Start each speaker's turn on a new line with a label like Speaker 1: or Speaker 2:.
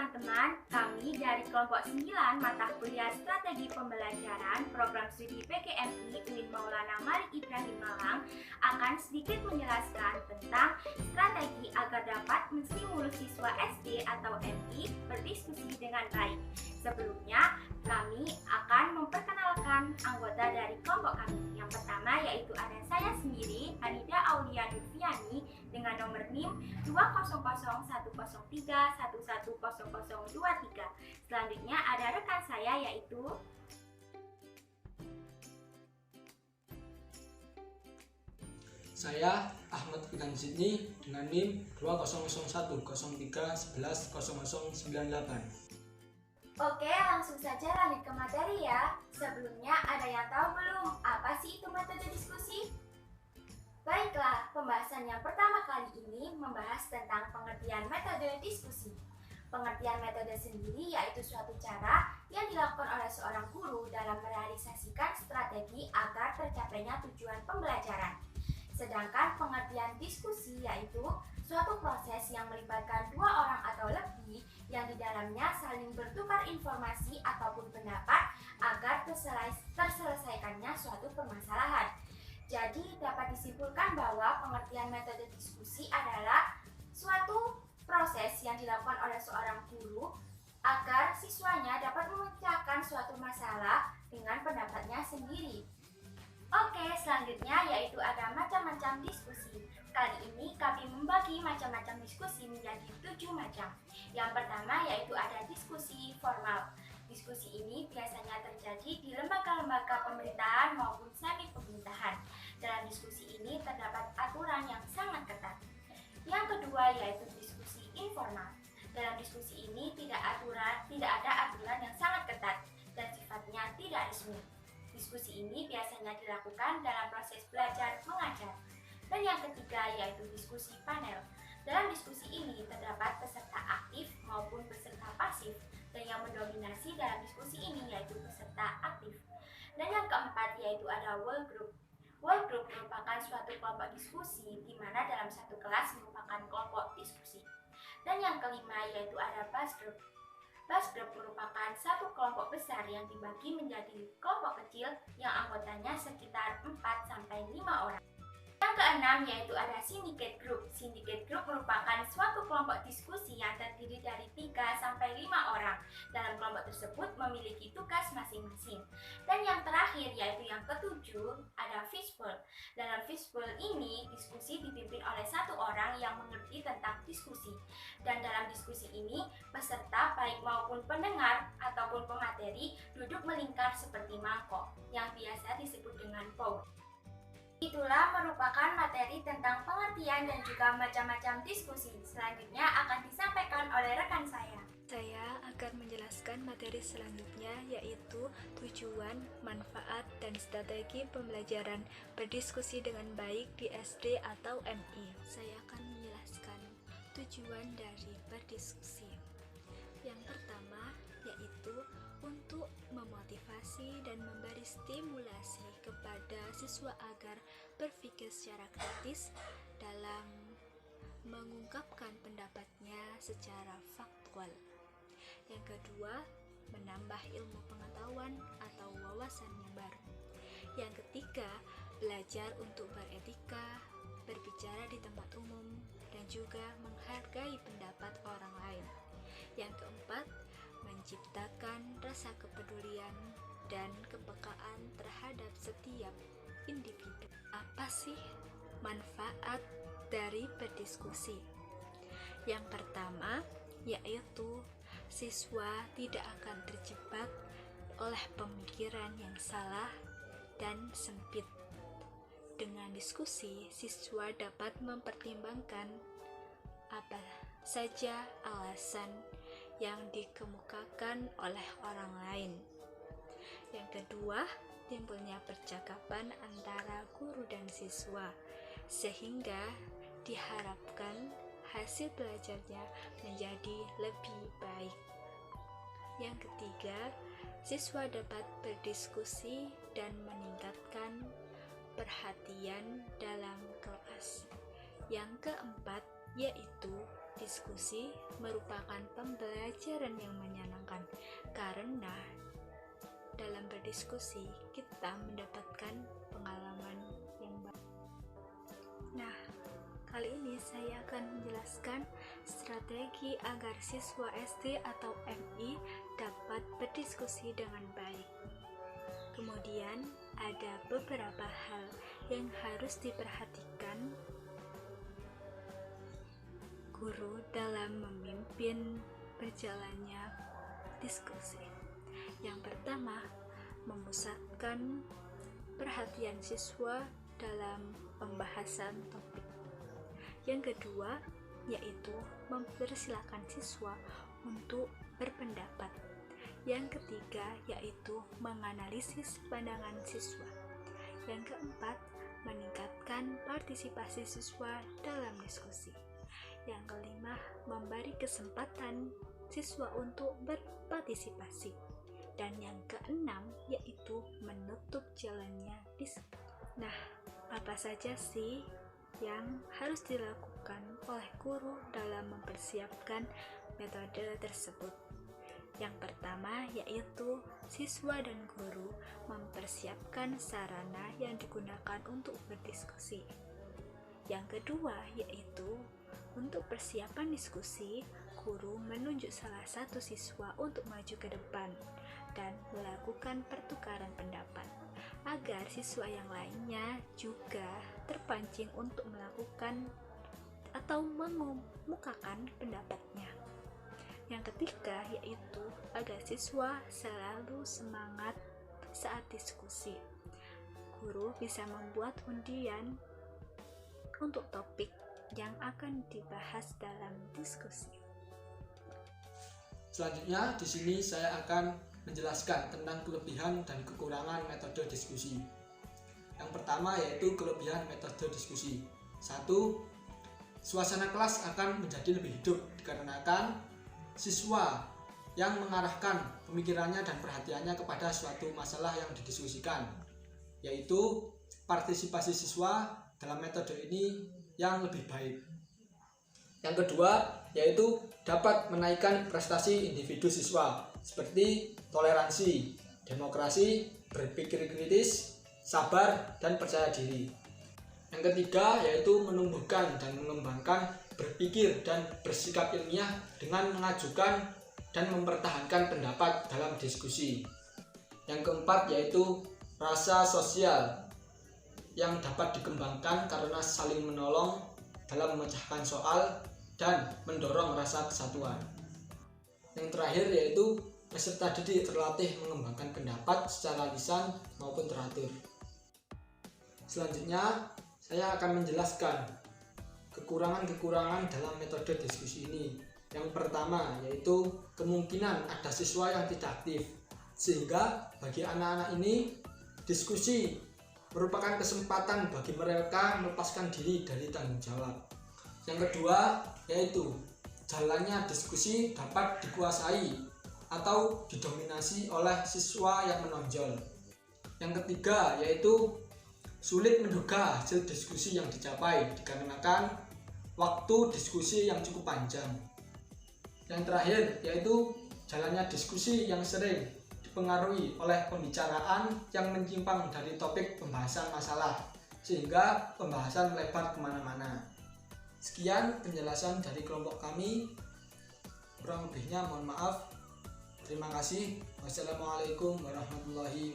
Speaker 1: teman-teman, kami dari kelompok 9 mata kuliah Strategi Pembelajaran Program Studi PKMI UIN Maulana Malik Ibrahim Malang akan sedikit menjelaskan tentang strategi agar dapat menstimulus siswa SD atau MI berdiskusi dengan baik. Sebelumnya, kami akan memperkenalkan anggota dari kelompok kami. Yang pertama yaitu ada saya sendiri, Hanida Aulia Nurfiani, dengan nomor NIM 2001003110023. Selanjutnya ada rekan saya yaitu
Speaker 2: saya Ahmad Fidan Sidni dengan NIM 2001313110098.
Speaker 1: Oke, langsung saja lanjut ke materi ya. Sebelumnya ada yang tahu belum apa sih itu metode diskusi? Baiklah, pembahasan yang pertama kali ini membahas tentang pengertian metode diskusi. Pengertian metode sendiri yaitu suatu cara yang dilakukan oleh seorang guru dalam merealisasikan strategi agar tercapainya tujuan pembelajaran. Sedangkan pengertian diskusi yaitu suatu proses yang melibatkan dua orang atau lebih yang di dalamnya saling bertukar informasi ataupun pendapat agar terselesaikannya suatu permasalahan. Jadi dapat disimpulkan bahwa pengertian metode diskusi adalah suatu proses yang dilakukan oleh seorang guru agar siswanya dapat memecahkan suatu masalah dengan pendapatnya sendiri. Oke, selanjutnya yaitu ada macam-macam diskusi. Kali ini kami membagi macam-macam diskusi menjadi 7 macam. Yang pertama yaitu ada diskusi formal. Diskusi ini biasanya terjadi di lembaga-lembaga pemerintahan maupun semi-pemerintahan. Dalam diskusi ini terdapat aturan yang sangat ketat. Yang kedua yaitu diskusi informal. Dalam diskusi ini tidak ada aturan yang sangat ketat dan sifatnya tidak resmi. Diskusi ini biasanya dilakukan dalam proses belajar mengajar. Dan yang ketiga yaitu diskusi panel. Dalam diskusi ini terdapat peserta aktif maupun peserta pasif, dan yang mendominasi dalam diskusi ini yaitu peserta aktif. Dan yang keempat yaitu ada work group. Work group merupakan suatu kelompok diskusi di mana dalam satu kelas merupakan kelompok diskusi. Dan yang kelima yaitu ada bus group. Bus group merupakan satu kelompok besar yang dibagi menjadi kelompok kecil yang anggotanya sekitar 4-5 orang. Yang keenam yaitu ada syndicate group. Syndicate group merupakan suatu kelompok diskusi yang terdiri dari 3-5 orang. Dalam kelompok tersebut memiliki tugas masing-masing. Dan yang terakhir yaitu yang ketujuh ada fishbowl. Dalam fishbowl ini diskusi dipimpin oleh satu orang yang mengerti tentang diskusi. Dan dalam diskusi ini peserta baik maupun pendengar ataupun pemateri duduk melingkar seperti mangkok yang biasa disebut dengan bowl. Itulah merupakan materi tentang pengertian dan juga macam-macam diskusi. Selanjutnya akan disampaikan oleh rekan saya.
Speaker 3: Saya akan menjelaskan materi selanjutnya yaitu tujuan, manfaat, dan strategi pembelajaran berdiskusi dengan baik di SD atau MI. Saya akan menjelaskan tujuan dari berdiskusi. Yang pertama yaitu untuk memotivasi dan memberi stimulasi kepada siswa agar berpikir secara kritis dalam mengungkapkan pendapatnya secara faktual. Yang kedua, menambah ilmu pengetahuan atau wawasan yang baru. Yang ketiga, belajar untuk beretika, berbicara di tempat umum, dan juga menghargai pendapat orang lain. Yang keempat, menciptakan rasa kepedulian dan kepekaan terhadap setiap individu. Apa sih manfaat dari berdiskusi? Yang pertama yaitu siswa tidak akan terjebak oleh pemikiran yang salah dan sempit. Dengan diskusi, siswa dapat mempertimbangkan apa saja alasan yang dikemukakan oleh orang lain. Yang kedua, timbulnya percakapan antara guru dan siswa, sehingga diharapkan hasil belajarnya menjadi lebih baik. Yang ketiga, siswa dapat berdiskusi dan meningkatkan perhatian dalam kelas. Yang keempat, yaitu Diskusi merupakan pembelajaran yang menyenangkan karena dalam berdiskusi kita mendapatkan pengalaman yang baik. Nah, kali ini saya akan menjelaskan strategi agar siswa SD atau MI dapat berdiskusi dengan baik. Kemudian ada beberapa hal yang harus diperhatikan guru dalam memimpin berjalannya diskusi. Yang pertama, memusatkan perhatian siswa dalam pembahasan topik. Yang kedua, yaitu mempersilahkan siswa untuk berpendapat. Yang ketiga, yaitu menganalisis pandangan siswa. Yang keempat, meningkatkan partisipasi siswa dalam diskusi. Yang kelima, memberi kesempatan siswa untuk berpartisipasi. Dan yang keenam, yaitu menutup jalannya diskusi. Nah, apa saja sih yang harus dilakukan oleh guru dalam mempersiapkan metode tersebut? Yang pertama, yaitu siswa dan guru mempersiapkan sarana yang digunakan untuk berdiskusi. Yang kedua, yaitu untuk persiapan diskusi, guru menunjuk salah satu siswa untuk maju ke depan dan melakukan pertukaran pendapat, agar siswa yang lainnya juga terpancing untuk melakukan atau mengemukakan pendapatnya. Yang ketiga, yaitu agar siswa selalu semangat saat diskusi. Guru bisa membuat undian untuk topik yang akan dibahas dalam diskusi.
Speaker 2: Selanjutnya di sini saya akan menjelaskan tentang kelebihan dan kekurangan metode diskusi. Yang pertama yaitu kelebihan metode diskusi. 1. Suasana kelas akan menjadi lebih hidup dikarenakan siswa yang mengarahkan pemikirannya dan perhatiannya kepada suatu masalah yang didiskusikan, yaitu partisipasi siswa dalam metode ini yang lebih baik. Yang kedua, yaitu dapat menaikkan prestasi individu siswa seperti toleransi, demokrasi, berpikir kritis, sabar, dan percaya diri. Yang ketiga, yaitu menumbuhkan dan mengembangkan berpikir dan bersikap ilmiah dengan mengajukan dan mempertahankan pendapat dalam diskusi. Yang keempat, yaitu rasa sosial yang dapat dikembangkan karena saling menolong dalam memecahkan soal dan mendorong rasa kesatuan. Yang terakhir yaitu peserta didik terlatih mengembangkan pendapat secara lisan maupun teratur. Selanjutnya saya akan menjelaskan kekurangan-kekurangan dalam metode diskusi ini. Yang pertama yaitu kemungkinan ada siswa yang tidak aktif, sehingga bagi anak-anak ini diskusi merupakan kesempatan bagi mereka melepaskan diri dari tanggung jawab. Yang kedua, yaitu jalannya diskusi dapat dikuasai atau didominasi oleh siswa yang menonjol. Yang ketiga, yaitu sulit menduga hasil diskusi yang dicapai dikarenakan waktu diskusi yang cukup panjang. Yang terakhir, yaitu jalannya diskusi yang sering dipengaruhi oleh pembicaraan yang menyimpang dari topik pembahasan masalah, sehingga pembahasan melebar kemana-mana. Sekian penjelasan dari kelompok kami, kurang lebihnya mohon maaf. Terima kasih. Wassalamualaikum warahmatullahi